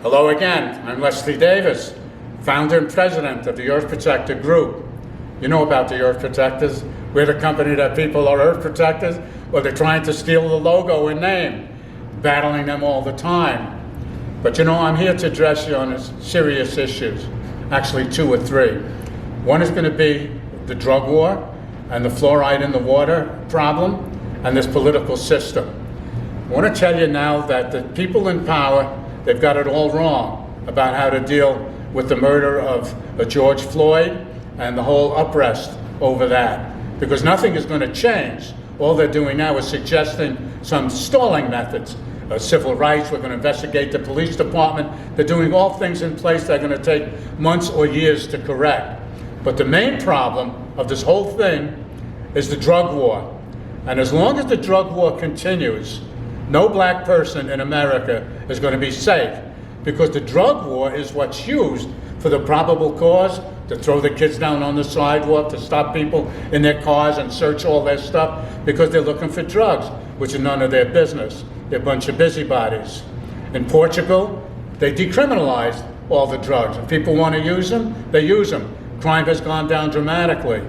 Hello again, I'm Leslie Davis, founder and president of the Earth Protector Group. You know about the Earth Protectors. We're the company that people are Earth Protectors, or they're trying to steal the logo and name, battling them all the time. But you know, I'm here to address you on serious issues, actually 2 or 3. One is going to be the drug war and the fluoride in the water problem and this political system. I want to tell you now that the people in power, they've got it all wrong about how to deal with the murder of George Floyd and the whole unrest over that, because nothing is going to change. All they're doing now is suggesting some stalling methods. Civil rights, we're going to investigate the police department. They're doing all things in place that are going to take months or years to correct. But the main problem of this whole thing is the drug war. And as long as the drug war continues, no black person in America is going to be safe, because the drug war is what's used for the probable cause, to throw the kids down on the sidewalk, to stop people in their cars and search all their stuff because they're looking for drugs, which is none of their business. They're a bunch of busybodies. In Portugal, they decriminalized all the drugs. If people want to use them, they use them. Crime has gone down dramatically.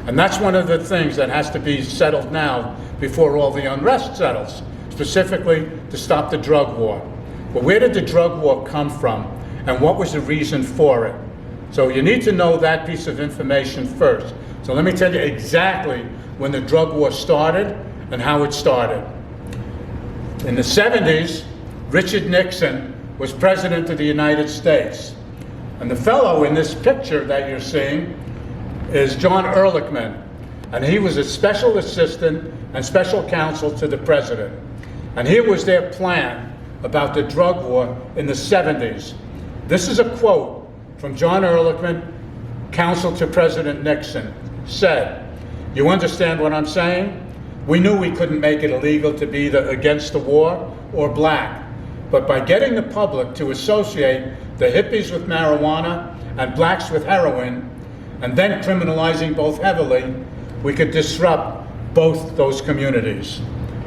And that's one of the things that has to be settled now before all the unrest settles, specifically to stop the drug war. But where did the drug war come from, and what was the reason for it? So you need to know that piece of information first. So let me tell you exactly when the drug war started and how it started. In the 70s, Richard Nixon was president of the United States. And the fellow in this picture that you're seeing is John Ehrlichman. And he was a special assistant and special counsel to the president. And here was their plan about the drug war in the 70s. This is a quote from John Ehrlichman, counsel to President Nixon, said, "You understand what I'm saying? We knew we couldn't make it illegal to be either against the war or black. But by getting the public to associate the hippies with marijuana and blacks with heroin, and then criminalizing both heavily, we could disrupt both those communities."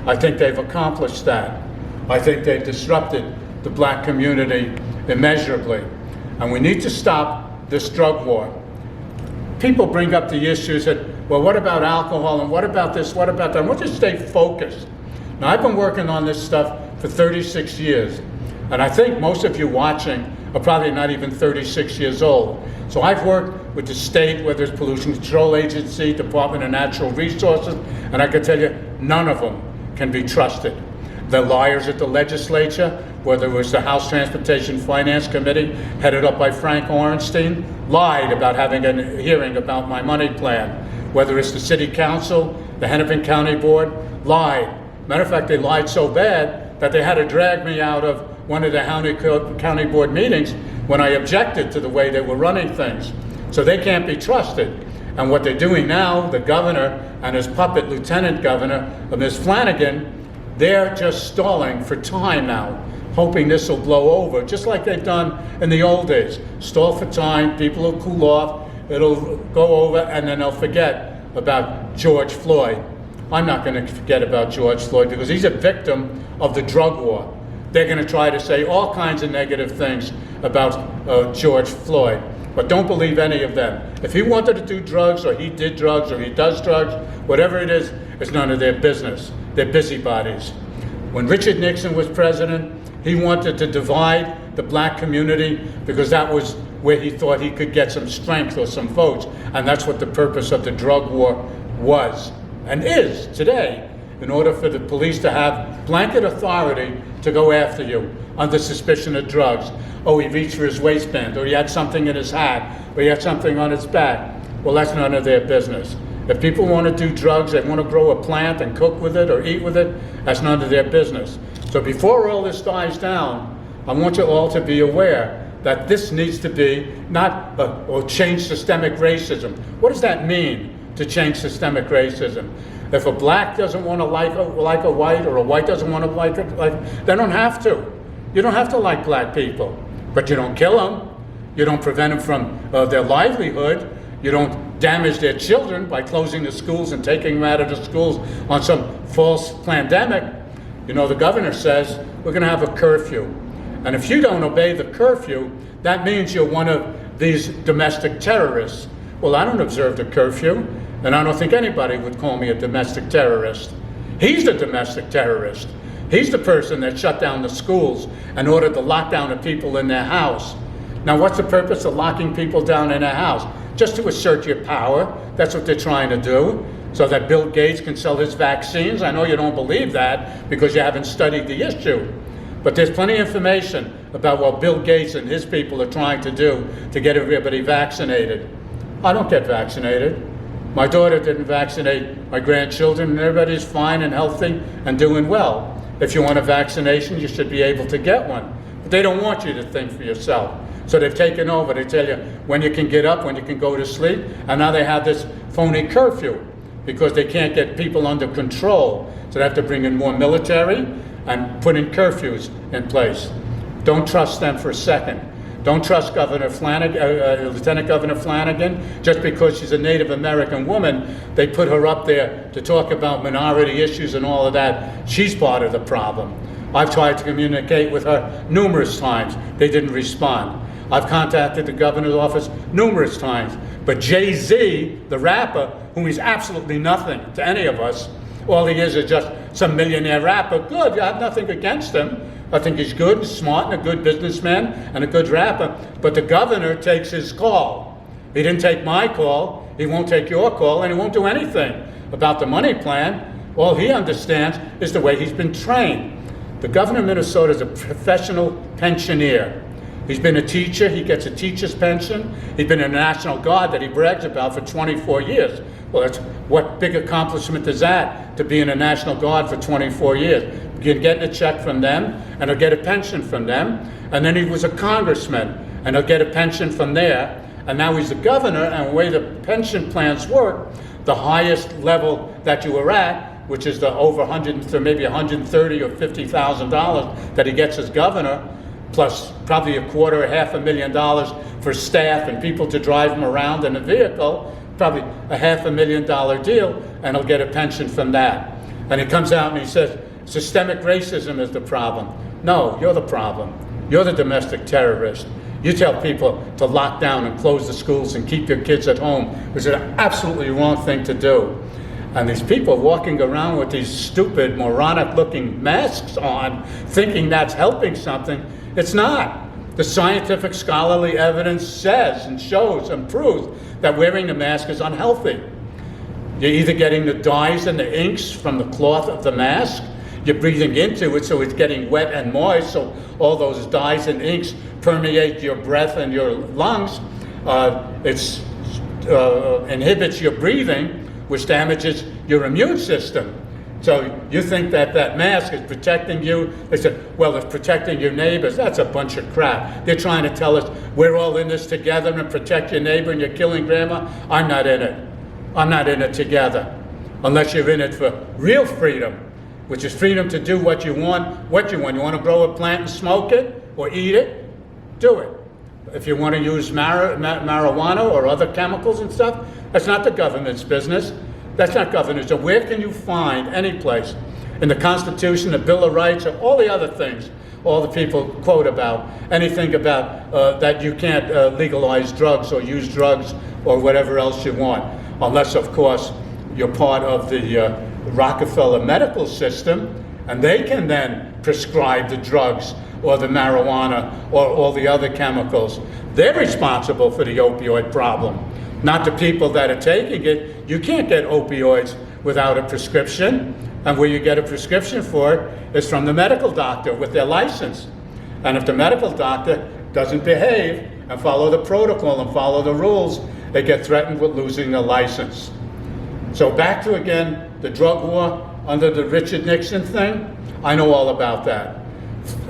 I think they've accomplished that. I think they've disrupted the black community immeasurably. And we need to stop this drug war. People bring up the issues that, well, what about alcohol, and what about this, what about that? I want you to stay focused. Now, I've been working on this stuff for 36 years, and I think most of you watching are probably not even 36 years old. So I've worked with the state, whether it's Pollution Control Agency, Department of Natural Resources, and I can tell you, none of them can be trusted. The liars at the legislature, whether it was the House Transportation Finance Committee, headed up by Frank Orenstein, lied about having a hearing about my money plan. Whether it's the City Council, the Hennepin County Board, lied. Matter of fact, they lied so bad that they had to drag me out of one of the county board meetings when I objected to the way they were running things. So they can't be trusted. And what they're doing now, the governor and his puppet lieutenant governor, Ms. Flanagan, they're just stalling for time now, hoping this will blow over, just like they've done in the old days. Stall for time, people will cool off, it'll go over, and then they'll forget about George Floyd. I'm not going to forget about George Floyd because he's a victim of the drug war. They're going to try to say all kinds of negative things about George Floyd, but don't believe any of them. If he wanted to do drugs, or he did drugs, or he does drugs, whatever it is, it's none of their business. They're busybodies. When Richard Nixon was president, he wanted to divide the black community because that was where he thought he could get some strength or some votes, and that's what the purpose of the drug war was and is today, in order for the police to have blanket authority to go after you under suspicion of drugs. Oh, he reached for his waistband, or he had something in his hat, or he had something on his back. Well, that's none of their business. If people want to do drugs, they want to grow a plant and cook with it or eat with it, that's none of their business. So before all this dies down, I want you all to be aware that this needs to be not or change systemic racism. What does that mean, to change systemic racism? If a black doesn't want to like a white, or a white doesn't want to like they don't have to. You don't have to like black people, but you don't kill them. You don't prevent them from their livelihood. You don't damage their children by closing the schools and taking them out of the schools on some false pandemic. You know, the governor says we're going to have a curfew. And if you don't obey the curfew, that means you're one of these domestic terrorists. Well, I don't observe the curfew, and I don't think anybody would call me a domestic terrorist. He's the domestic terrorist. He's the person that shut down the schools and ordered the lockdown of people in their house. Now, what's the purpose of locking people down in their house? Just to assert your power. That's what they're trying to do, so that Bill Gates can sell his vaccines. I know you don't believe that because you haven't studied the issue. But there's plenty of information about what Bill Gates and his people are trying to do to get everybody vaccinated. I don't get vaccinated. My daughter didn't vaccinate my grandchildren, and everybody's fine and healthy and doing well. If you want a vaccination, you should be able to get one. But they don't want you to think for yourself. So they've taken over. They tell you when you can get up, when you can go to sleep, and now they have this phony curfew because they can't get people under control. So they have to bring in more military and put in curfews in place. Don't trust them for a second. Don't trust Governor Flanagan, Lieutenant Governor Flanagan, just because she's a Native American woman. They put her up there to talk about minority issues and all of that. She's part of the problem. I've tried to communicate with her numerous times. They didn't respond. I've contacted the governor's office numerous times. But Jay-Z, the rapper, whom he's absolutely nothing to any of us, all he is just some millionaire rapper. Good, I have nothing against him. I think he's good, smart, and a good businessman, and a good rapper. But the governor takes his call. He didn't take my call, he won't take your call, and he won't do anything about the money plan. All he understands is the way he's been trained. The governor of Minnesota is a professional pensioner. He's been a teacher, he gets a teacher's pension. He's been in the National Guard that he brags about for 24 years. Well, that's, what big accomplishment is that, to be in the National Guard for 24 years? You're getting a check from them, and he'll get a pension from them. And then he was a congressman, and he'll get a pension from there. And now he's the governor, and the way the pension plans work, the highest level that you were at, which is the over 100, maybe $130,000 or $50,000 that he gets as governor, plus probably a quarter or $500,000 for staff and people to drive him around in a vehicle, probably a $500,000 deal, and he'll get a pension from that. And he comes out and he says, systemic racism is the problem. No, you're the problem. You're the domestic terrorist. You tell people to lock down and close the schools and keep your kids at home, which is an absolutely wrong thing to do. And these people walking around with these stupid, moronic-looking masks on, thinking that's helping something, it's not. The scientific scholarly evidence says and shows and proves that wearing the mask is unhealthy. You're either getting the dyes and the inks from the cloth of the mask, you're breathing into it so it's getting wet and moist, so all those dyes and inks permeate your breath and your lungs. It inhibits your breathing, which damages your immune system. So you think that that mask is protecting you. They said, well, it's protecting your neighbors. That's a bunch of crap. They're trying to tell us we're all in this together and protect your neighbor and you're killing grandma. I'm not in it. I'm not in it together. Unless you're in it for real freedom, which is freedom to do what you want, You want to grow a plant and smoke it or eat it? Do it. If you want to use marijuana or other chemicals and stuff, that's not the government's business. That's not governance. So where can you find any place in the Constitution, the Bill of Rights, or all the other things, all the people quote about, anything about that you can't legalize drugs or use drugs or whatever else you want, unless, of course, you're part of the Rockefeller medical system, and they can then prescribe the drugs or the marijuana or all the other chemicals. They're responsible for the opioid problem, not the people that are taking it. You can't get opioids without a prescription, and where you get a prescription for it is from the medical doctor with their license. And if the medical doctor doesn't behave and follow the protocol and follow the rules, they get threatened with losing their license. So back to, again, the drug war under the Richard Nixon thing, I know all about that.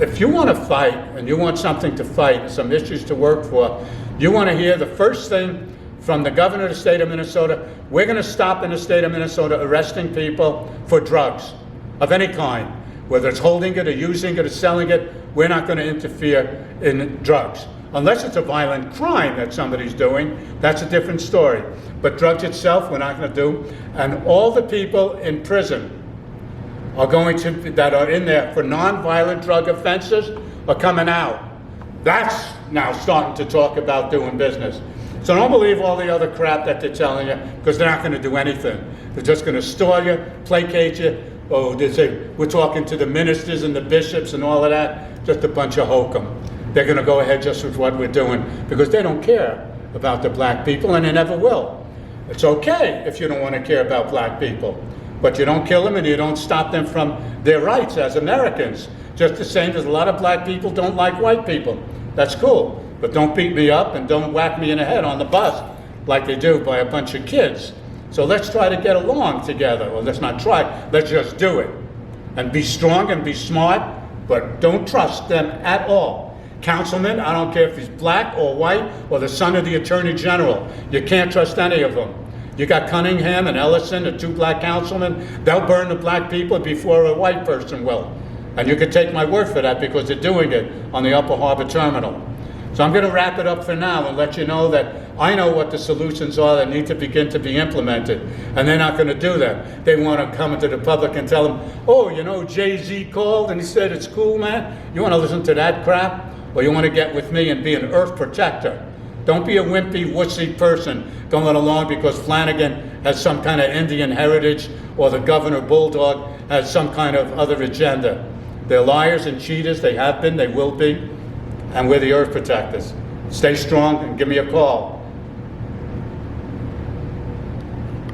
If you want to fight and you want something to fight, some issues to work for, you want to hear the first thing from the governor of the state of Minnesota: we're going to stop in the state of Minnesota arresting people for drugs of any kind, whether it's holding it or using it or selling it. We're not going to interfere in drugs. Unless it's a violent crime that somebody's doing, that's a different story. But drugs itself, we're not going to do. And all the people in prison are going to, that are in there for non-violent drug offenses, are coming out. That's now starting to talk about doing business. So don't believe all the other crap that they're telling you, because they're not going to do anything. They're just going to stall you, placate you. Oh, they say, we're talking to the ministers and the bishops and all of that. Just a bunch of hokum. They're going to go ahead just with what we're doing, because they don't care about the black people, and they never will. It's okay if you don't want to care about black people, but you don't kill them and you don't stop them from their rights as Americans. Just the same as a lot of black people don't like white people. That's cool, but don't beat me up and don't whack me in the head on the bus like they do by a bunch of kids. So let's try to get along together. Well, let's not try, let's just do it. And be strong and be smart, but don't trust them at all. Councilman, I don't care if he's black or white or the son of the Attorney General. You can't trust any of them. You got Cunningham and Ellison, the two black councilmen. They'll burn the black people before a white person will. And you can take my word for that, because they're doing it on the Upper Harbor Terminal. So I'm going to wrap it up for now and let you know that I know what the solutions are that need to begin to be implemented. And they're not going to do that. They want to come into the public and tell them, oh, you know, Jay-Z called and he said it's cool, man. You want to listen to that crap? Or you want to get with me and be an earth protector? Don't be a wimpy, wussy person going along because Flanagan has some kind of Indian heritage or the Governor Bulldog has some kind of other agenda. They're liars and cheaters. They have been, they will be, and we're the earth protectors. Stay strong and give me a call.